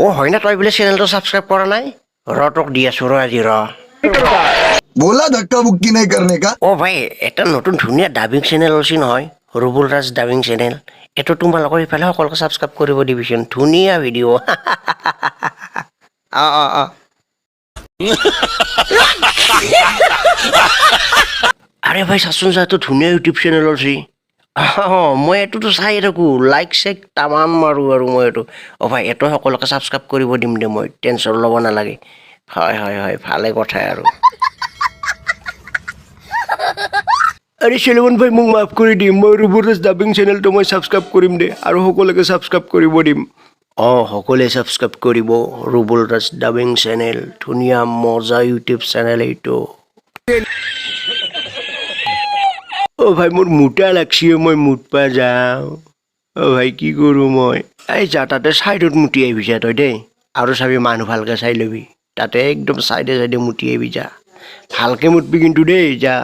ও হয় না তই বোলে চেনেলটো সাবস্ক্ৰাইব কৰা নাই ৰটক দি আছো ৰ আজি ৰ बोला धक्का बुक्की नहीं करने का। ও ভাই এটা নতুন ধুনীয়া ডাবিং চেনেল আছে নহয় রুবুল রাজ ডাবিং চেনেল এটো তোমালোকৰ ইফালে সকলোকে সাবস্ক্ৰাইব কৰিব দিবিচোন ধুনীয়া ভিডিঅ' আরে ভাই চাচোন যা তো ধুনীয়া ইউটিউব চেনেল আছে মই এইটোতো চাই থাকো লাইক চেক তামান মাৰো আৰু মই এইটো ভাই এটো সকলোকে সাবস্ক্ৰাইব কৰিব দিম দে মই টেনচন ল'ব নালাগে হয় হয় হয় ভালে কথা আৰু আৰে সেলমান ভাই মোক মাফ কৰি দিম মই ৰুবুল ৰাজ ডাবিং চেনেলটো মই সাবস্ক্ৰাইব কৰিম দে আৰু সকলোকে সাবস্ক্ৰাইব কৰিব দিম সকলোৱে সাবস্ক্ৰাইব কৰিব ৰুবুল ৰাজ ডাবিং চেনেল ধুনীয়া মজা ইউটিউব চেনেল এইটো ভাই মোৰ মোটা লাগছি মই মুতপা যাওঁ ভাই কি কৰোঁ মই এই যা তাতে চাইডত মুতি আহিবি যা তই দেই আৰু চাবি মানুহ ভালকে চাই ল'বি তাতে একদম চাইডে চাইডে মুতি আহিবি যা ভালকে মুতবি কিন্তু দেই যা